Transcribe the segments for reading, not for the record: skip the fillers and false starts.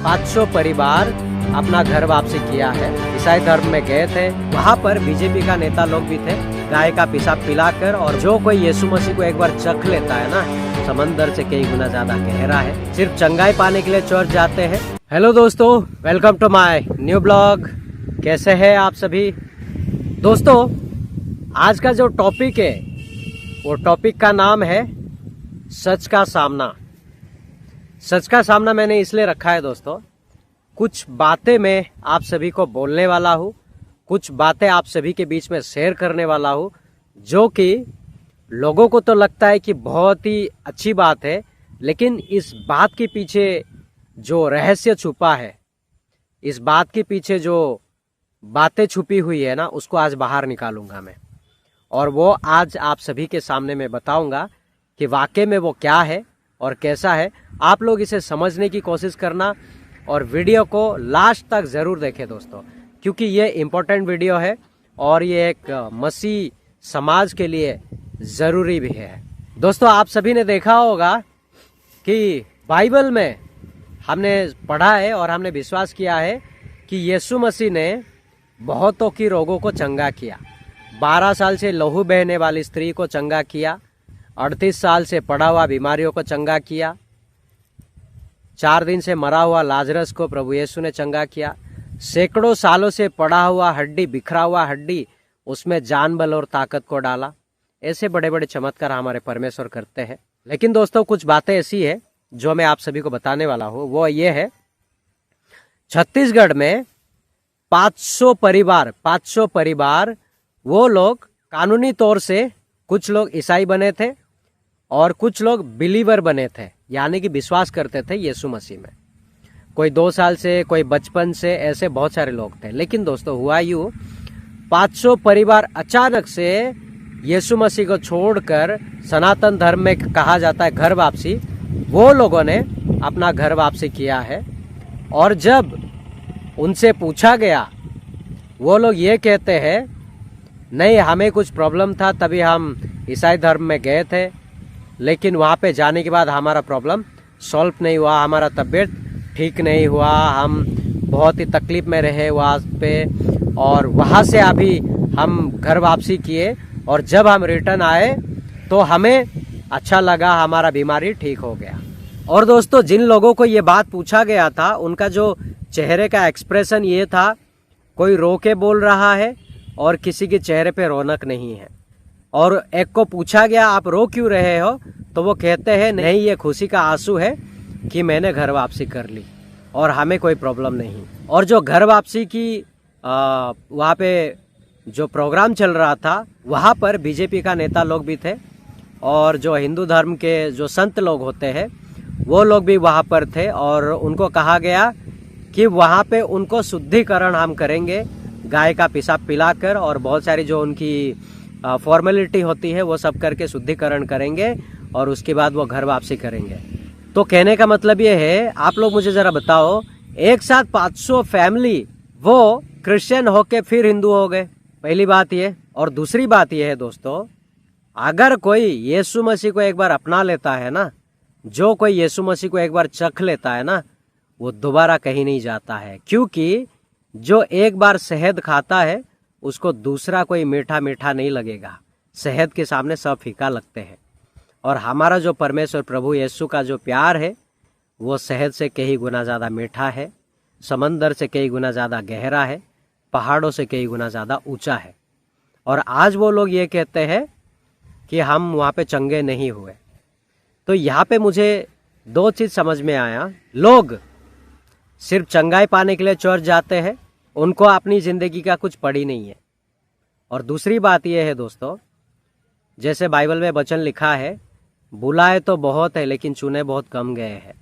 500 परिवार अपना घर वापसी किया है। ईसाई धर्म में गए थे, वहाँ पर बीजेपी का नेता लोग भी थे, गाय का पेशाब पिलाकर। और जो कोई यीशु मसीह को एक बार चख लेता है ना, समंदर से कई गुना ज्यादा गहरा है। सिर्फ चंगाई पाने के लिए चर्च जाते हैं। हेलो दोस्तों, welcome to my new blog. कैसे हैं आप सभी दोस्तों? आज का जो टॉपिक है वो टॉपिक का नाम है सच का सामना। सच का सामना मैंने इसलिए रखा है दोस्तों, कुछ बातें मैं आप सभी को बोलने वाला हूँ, कुछ बातें आप सभी के बीच में शेयर करने वाला हूँ, जो कि लोगों को तो लगता है कि बहुत ही अच्छी बात है, लेकिन इस बात के पीछे जो रहस्य छुपा है, इस बात के पीछे जो बातें छुपी हुई है ना, उसको आज बाहर निकालूंगा मैं। और वो आज आप सभी के सामने मैं बताऊंगा कि वाकई में वो क्या है और कैसा है। आप लोग इसे समझने की कोशिश करना और वीडियो को लास्ट तक ज़रूर देखें दोस्तों, क्योंकि ये इम्पोर्टेंट वीडियो है और ये एक मसीह समाज के लिए ज़रूरी भी है। दोस्तों, आप सभी ने देखा होगा कि बाइबल में हमने पढ़ा है और हमने विश्वास किया है कि यीशु मसीह ने बहुतों की रोगों को चंगा किया। 12 साल से लहू बहने वाली स्त्री को चंगा किया, 38 साल से पड़ा हुआ बीमारियों को चंगा किया, 4 दिन से मरा हुआ लाजरस को प्रभु यीशु ने चंगा किया, सैकड़ों सालों से पड़ा हुआ हड्डी, बिखरा हुआ हड्डी, उसमें जान बल और ताकत को डाला। ऐसे बड़े बड़े चमत्कार हमारे परमेश्वर करते हैं। लेकिन दोस्तों, कुछ बातें ऐसी है जो मैं आप सभी को बताने वाला हूँ। वो ये है, छत्तीसगढ़ में 500 परिवार वो लोग कानूनी तौर से, कुछ लोग ईसाई बने थे और कुछ लोग बिलीवर बने थे, यानी कि विश्वास करते थे यीशु मसीह में। कोई 2 साल से, कोई बचपन से, ऐसे बहुत सारे लोग थे। लेकिन दोस्तों, हुआ यूं, 500 परिवार अचानक से यीशु मसीह को छोड़कर, सनातन धर्म में कहा जाता है घर वापसी, वो लोगों ने अपना घर वापसी किया है। और जब उनसे पूछा गया, वो लोग ये कहते हैं, नहीं, हमें कुछ प्रॉब्लम था तभी हम ईसाई धर्म में गए थे, लेकिन वहाँ पे जाने के बाद हमारा प्रॉब्लम सॉल्व नहीं हुआ, हमारा तबीयत ठीक नहीं हुआ, हम बहुत ही तकलीफ में रहे वहाँ पे। और वहाँ से अभी हम घर वापसी किए और जब हम रिटर्न आए तो हमें अच्छा लगा, हमारा बीमारी ठीक हो गया। और दोस्तों, जिन लोगों को ये बात पूछा गया था, उनका जो चेहरे का एक्सप्रेशन ये था, कोई रो के बोल रहा है और किसी के चेहरे पे रौनक नहीं है। और एक को पूछा गया, आप रो क्यों रहे हो? तो वो कहते हैं, नहीं, ये खुशी का आंसू है कि मैंने घर वापसी कर ली और हमें कोई प्रॉब्लम नहीं। और जो घर वापसी की वहाँ पे जो प्रोग्राम चल रहा था, वहाँ पर बीजेपी का नेता लोग भी थे और जो हिंदू धर्म के जो संत लोग होते हैं वो लोग भी वहाँ पर थे। और उनको कहा गया कि वहाँ पे उनको शुद्धिकरण हम करेंगे, गाय का पेशाब पिलाकर, और बहुत सारी जो उनकी फॉर्मेलिटी होती है वो सब करके शुद्धिकरण करेंगे और उसके बाद वो घर वापसी करेंगे। तो कहने का मतलब ये है, आप लोग मुझे ज़रा बताओ, एक साथ 500 फैमिली वो क्रिश्चियन होके फिर हिंदू हो गए, पहली बात ये। और दूसरी बात ये है दोस्तों, अगर कोई यीशु मसीह को एक बार अपना लेता है ना, जो कोई यीशु मसीह को एक बार चख लेता है ना, वो दोबारा कहीं नहीं जाता है। क्योंकि जो एक बार शहद खाता है उसको दूसरा कोई मीठा मीठा नहीं लगेगा। शहद के सामने सब फीका लगते हैं। और हमारा जो परमेश्वर प्रभु यीशु का जो प्यार है, वो शहद से कई गुना ज़्यादा मीठा है, समंदर से कई गुना ज़्यादा गहरा है, पहाड़ों से कई गुना ज़्यादा ऊंचा है। और आज वो लोग ये कहते हैं कि हम वहाँ पे चंगे नहीं हुए। तो यहाँ पे मुझे 2 चीज़ समझ में आया। लोग सिर्फ चंगाई पाने के लिए चर्च जाते हैं, उनको अपनी ज़िंदगी का कुछ पड़ी नहीं है। और दूसरी बात यह है दोस्तों, जैसे बाइबल में वचन लिखा है, बुलाए तो बहुत है लेकिन चुने बहुत कम गए हैं।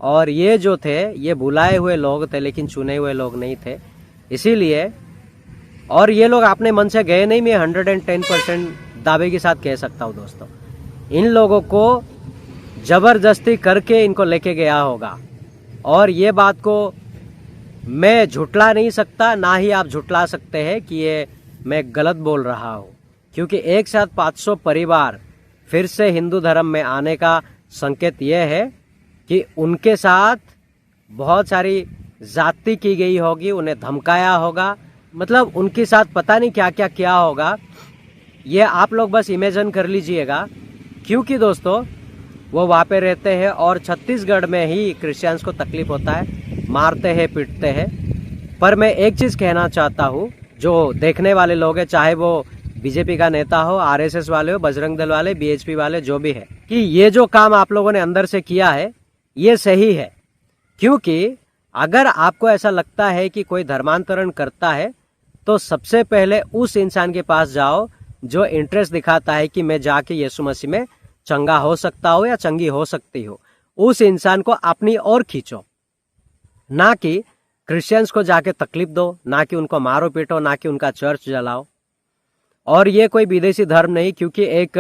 और ये जो थे, ये बुलाए हुए लोग थे लेकिन चुने हुए लोग नहीं थे। इसीलिए, और ये लोग अपने मन से गए नहीं, मैं 110% दावे के साथ कह सकता हूँ दोस्तों, इन लोगों को ज़बरदस्ती करके इनको लेके गया होगा। और ये बात को मैं झुटला नहीं सकता, ना ही आप झुटला सकते हैं कि ये मैं गलत बोल रहा हूँ, क्योंकि एक साथ 500 परिवार फिर से हिंदू धर्म में आने का संकेत यह है कि उनके साथ बहुत सारी जाति की गई होगी, उन्हें धमकाया होगा, मतलब उनके साथ पता नहीं क्या क्या किया होगा। ये आप लोग बस इमेजिन कर लीजिएगा, क्योंकि दोस्तों वो वहाँ पे रहते हैं और छत्तीसगढ़ में ही क्रिश्चियंस को तकलीफ होता है, मारते हैं, पीटते हैं। पर मैं एक चीज़ कहना चाहता हूँ, जो देखने वाले लोग हैं, चाहे वो बीजेपी का नेता हो, आरएसएस वाले हो, बजरंग दल वाले, बीएचपी वाले, जो भी है, कि ये जो काम आप लोगों ने अंदर से किया है ये सही है। क्योंकि अगर आपको ऐसा लगता है कि कोई धर्मांतरण करता है तो सबसे पहले उस इंसान के पास जाओ जो इंटरेस्ट दिखाता है कि मैं जाके यीशु मसीह में चंगा हो सकता हो या चंगी हो सकती हो। उस इंसान को अपनी ओर खींचो, ना कि क्रिश्चियंस को जाके तकलीफ दो, ना कि उनको मारो पीटो, ना कि उनका चर्च जलाओ। और ये कोई विदेशी धर्म नहीं, क्योंकि एक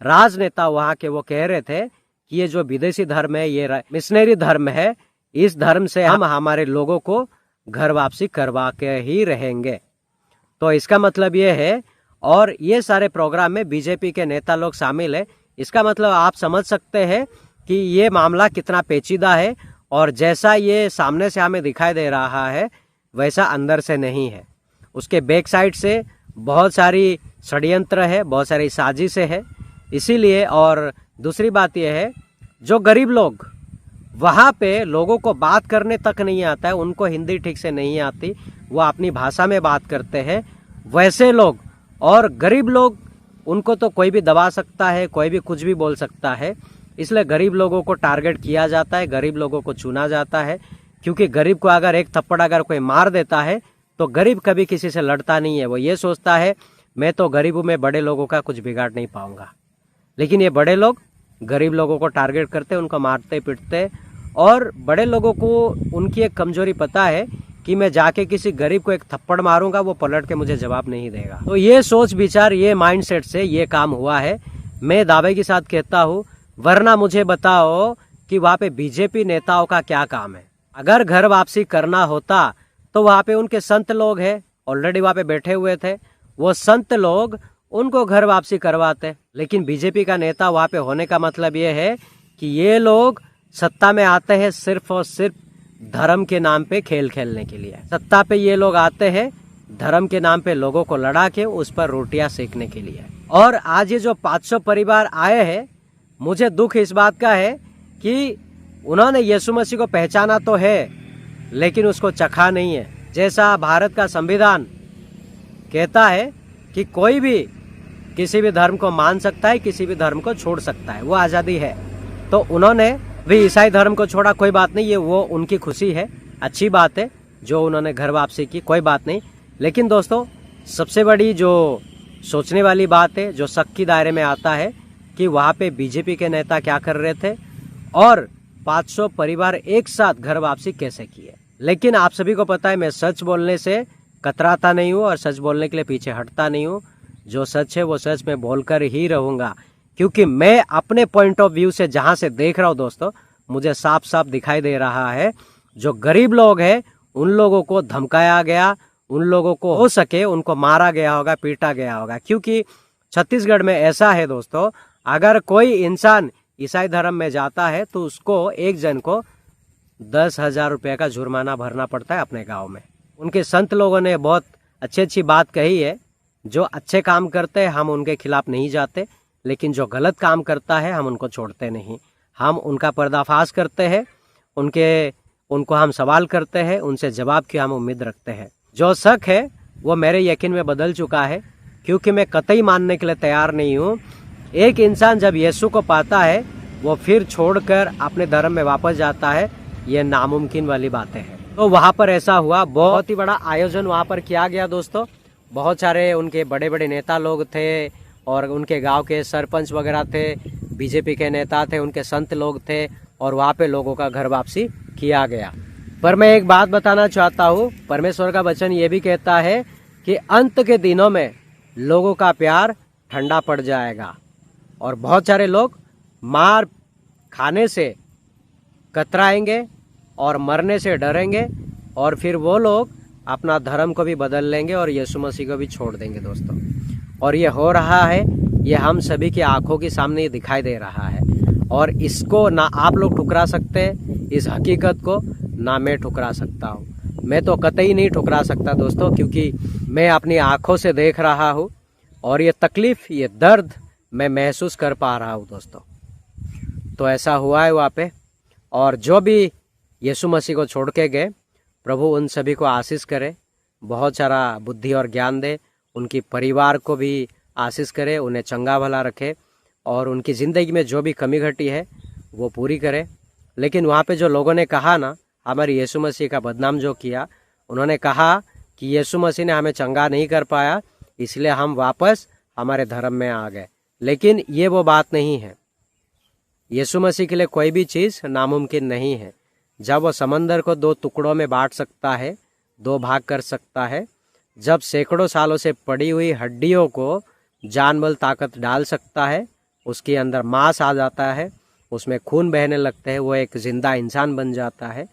राजनेता वहां के वो कह रहे थे कि ये जो विदेशी धर्म है ये मिशनरी धर्म है, इस धर्म से हम हमारे लोगों को घर वापसी करवा के ही रहेंगे। तो इसका मतलब ये है, और ये सारे प्रोग्राम में बीजेपी के नेता लोग शामिल है। इसका मतलब आप समझ सकते हैं कि ये मामला कितना पेचीदा है, और जैसा ये सामने से हमें दिखाई दे रहा है वैसा अंदर से नहीं है। उसके बैक साइड से बहुत सारी षड्यंत्र है, बहुत सारी साजिशें है। इसीलिए, और दूसरी बात यह है, जो गरीब लोग वहाँ पे लोगों को बात करने तक नहीं आता है, उनको हिंदी ठीक से नहीं आती, वो अपनी भाषा में बात करते हैं, वैसे लोग और गरीब लोग, उनको तो कोई भी दबा सकता है, कोई भी कुछ भी बोल सकता है। इसलिए गरीब लोगों को टारगेट किया जाता है, गरीब लोगों को चुना जाता है। क्योंकि गरीब को अगर एक थप्पड़ अगर कोई मार देता है तो गरीब कभी किसी से लड़ता नहीं है। वो ये सोचता है मैं तो गरीब हूँ, मैं बड़े लोगों का कुछ बिगाड़ नहीं पाऊंगा। लेकिन ये बड़े लोग गरीब लोगों को टारगेट करते, उनको मारते पीटते। और बड़े लोगों को उनकी एक कमजोरी पता है कि मैं जाके किसी गरीब को एक थप्पड़ मारूंगा, वो पलट के मुझे जवाब नहीं देगा। तो ये सोच विचार, ये माइंडसेट से ये काम हुआ है। मैं दावे के साथ कहता हूँ, वरना मुझे बताओ कि वहाँ पे बीजेपी नेताओं का क्या काम है। अगर घर वापसी करना होता तो वहाँ पे उनके संत लोग हैं, ऑलरेडी वहाँ पे बैठे हुए थे, वो संत लोग उनको घर वापसी करवाते। लेकिन बीजेपी का नेता वहाँ पे होने का मतलब ये है कि ये लोग सत्ता में आते हैं सिर्फ और सिर्फ धर्म के नाम पे खेल खेलने के लिए। सत्ता पे ये लोग आते हैं धर्म के नाम पे लोगों को लड़ा के उस पर रोटियां सेकने के लिए। और आज ये जो 500 परिवार आए हैं, मुझे दुख इस बात का है कि उन्होंने यीशु मसीह को पहचाना तो है, लेकिन उसको चखा नहीं है। जैसा भारत का संविधान कहता है कि कोई भी किसी भी धर्म को मान सकता है, किसी भी धर्म को छोड़ सकता है, वो आज़ादी है। तो उन्होंने भी ईसाई धर्म को छोड़ा, कोई बात नहीं, ये वो उनकी खुशी है, अच्छी बात है जो उन्होंने घर वापसी की, कोई बात नहीं। लेकिन दोस्तों, सबसे बड़ी जो सोचने वाली बात है, जो शक की दायरे में आता है कि वहाँ पे बीजेपी के नेता क्या कर रहे थे और 500 परिवार एक साथ घर वापसी कैसे किए। लेकिन आप सभी को पता है, मैं सच बोलने से कतराता नहीं हूँ और सच बोलने के लिए पीछे हटता नहीं हूँ। जो सच है वो सच में बोलकर ही रहूँगा, क्योंकि मैं अपने पॉइंट ऑफ व्यू से जहाँ से देख रहा हूँ दोस्तों, मुझे साफ साफ दिखाई दे रहा है जो गरीब लोग हैं उन लोगों को धमकाया गया, उन लोगों को हो सके उनको मारा गया होगा, पीटा गया होगा। क्योंकि छत्तीसगढ़ में ऐसा है दोस्तों, अगर कोई इंसान ईसाई धर्म में जाता है तो उसको एक जन को 10,000 रुपये का जुर्माना भरना पड़ता है अपने गांव में। उनके संत लोगों ने बहुत अच्छी बात कही है, जो अच्छे काम करते हैं हम उनके खिलाफ नहीं जाते, लेकिन जो गलत काम करता है हम उनको छोड़ते नहीं। हम उनका पर्दाफाश करते हैं, उनको हम सवाल करते हैं, उनसे जवाब की हम उम्मीद रखते हैं। जो शक है वो मेरे यकीन में बदल चुका है, क्योंकि मैं कतई मानने के लिए तैयार नहीं हूँ। एक इंसान जब यीशु को पाता है वो फिर छोड़कर अपने धर्म में वापस जाता है, ये नामुमकिन वाली बातें हैं। तो वहाँ पर ऐसा हुआ, बहुत ही बड़ा आयोजन वहाँ पर किया गया दोस्तों। बहुत सारे उनके बड़े बड़े नेता लोग थे और उनके गांव के सरपंच वगैरह थे, बीजेपी के नेता थे, उनके संत लोग थे, और वहाँ पे लोगों का घर वापसी किया गया। पर मैं एक बात बताना चाहता हूँ, परमेश्वर का वचन ये भी कहता है कि अंत के दिनों में लोगों का प्यार ठंडा पड़ जाएगा और बहुत सारे लोग मार खाने से कतराएंगे और मरने से डरेंगे, और फिर वो लोग अपना धर्म को भी बदल लेंगे और यीशु मसीह को भी छोड़ देंगे दोस्तों। और ये हो रहा है, ये हम सभी की आंखों के सामने दिखाई दे रहा है, और इसको ना आप लोग ठुकरा सकते हैं, इस हकीकत को ना मैं ठुकरा सकता हूँ। मैं तो कतई नहीं ठुकरा सकता दोस्तों, क्योंकि मैं अपनी आंखों से देख रहा हूँ और ये तकलीफ, ये दर्द मैं महसूस कर पा रहा हूँ दोस्तों। तो ऐसा हुआ है वहाँ पे। और जो भी यीशु मसीह को छोड़ के गए, प्रभु उन सभी को आशीष करे, बहुत सारा बुद्धि और ज्ञान दे, उनकी परिवार को भी आशीष करे, उन्हें चंगा भला रखे और उनकी ज़िंदगी में जो भी कमी घटी है वो पूरी करे। लेकिन वहाँ पे जो लोगों ने कहा ना, हमारे यीशु मसीह का बदनाम जो किया, उन्होंने कहा कि यीशु मसीह ने हमें चंगा नहीं कर पाया, इसलिए हम वापस हमारे धर्म में आ गए। लेकिन ये वो बात नहीं है। यीशु मसीह के लिए कोई भी चीज़ नामुमकिन नहीं है। जब वो समंदर को 2 टुकड़ों में बांट सकता है, 2 भाग कर सकता है, जब सैकड़ों सालों से पड़ी हुई हड्डियों को जान बल ताकत डाल सकता है, उसके अंदर मांस आ जाता है, उसमें खून बहने लगते हैं, वो एक जिंदा इंसान बन जाता है,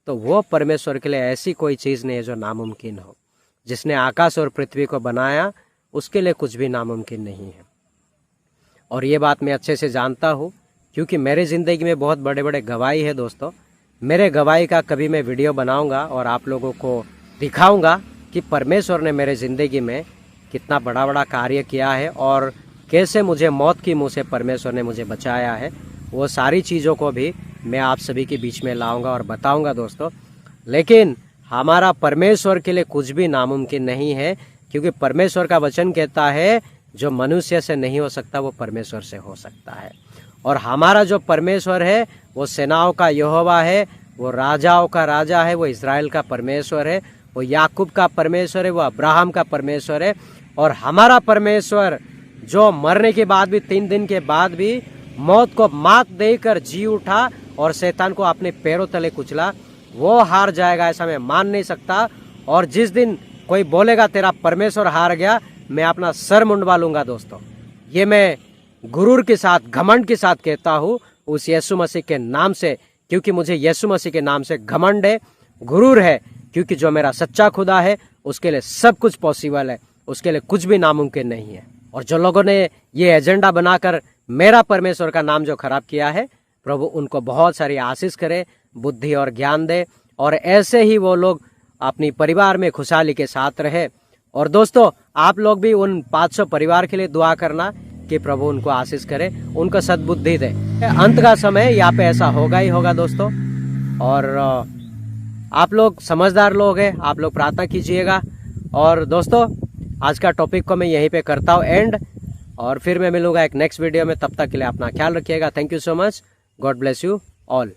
तो वो परमेश्वर के लिए ऐसी कोई चीज़ नहीं है जो नामुमकिन हो। जिसने आकाश और पृथ्वी को बनाया, उसके लिए कुछ भी नामुमकिन नहीं है। और ये बात मैं अच्छे से जानता हूँ, क्योंकि मेरी ज़िंदगी में बहुत बड़े बड़े गवाही है दोस्तों। मेरे गवाही का कभी मैं वीडियो बनाऊंगा और आप लोगों को दिखाऊंगा कि परमेश्वर ने मेरे ज़िंदगी में कितना बड़ा बड़ा कार्य किया है और कैसे मुझे मौत की मुँह से परमेश्वर ने मुझे बचाया है। वो सारी चीज़ों को भी मैं आप सभी के बीच में लाऊंगा और बताऊंगा दोस्तों। लेकिन हमारा परमेश्वर के लिए कुछ भी नामुमकिन नहीं है, क्योंकि परमेश्वर का वचन कहता है जो मनुष्य से नहीं हो सकता वो परमेश्वर से हो सकता है। और हमारा जो परमेश्वर है वो सेनाओं का यहोवा है, वो राजाओं का राजा है, वो इज़राइल का परमेश्वर है, वो याकूब का परमेश्वर है, वो अब्राहम का परमेश्वर है। और हमारा परमेश्वर जो मरने के बाद भी 3 दिन के बाद भी मौत को मात देकर जी उठा और शैतान को अपने पैरों तले कुचला, वो हार जाएगा ऐसा मैं मान नहीं सकता। और जिस दिन कोई बोलेगा तेरा परमेश्वर हार गया, मैं अपना सर मुंडवा लूंगा दोस्तों। ये मैं गुरूर के साथ, घमंड के साथ कहता हूँ उस यीशु मसीह के नाम से, क्योंकि मुझे यीशु मसीह के नाम से घमंड है, गुरूर है, क्योंकि जो मेरा सच्चा खुदा है उसके लिए सब कुछ पॉसिबल है, उसके लिए कुछ भी नामुमकिन नहीं है। और जो लोगों ने ये एजेंडा बनाकर मेरा परमेश्वर का नाम जो खराब किया है, प्रभु उनको बहुत सारी आशीष करे, बुद्धि और ज्ञान दे, और ऐसे ही वो लोग अपनी परिवार में खुशहाली के साथ रहे। और दोस्तों आप लोग भी उन 500 परिवार के लिए दुआ करना कि प्रभु उनको आशीष करे, उनको सद्बुद्धि दे। अंत का समय यहाँ पे ऐसा होगा ही होगा दोस्तों। और आप लोग समझदार लोग हैं, आप लोग प्रार्थना कीजिएगा। और दोस्तों आज का टॉपिक को मैं यहीं पे करता हूँ एंड, और फिर मैं मिलूंगा एक नेक्स्ट वीडियो में। तब तक के लिए अपना ख्याल रखिएगा। Thank you so much. God bless you all.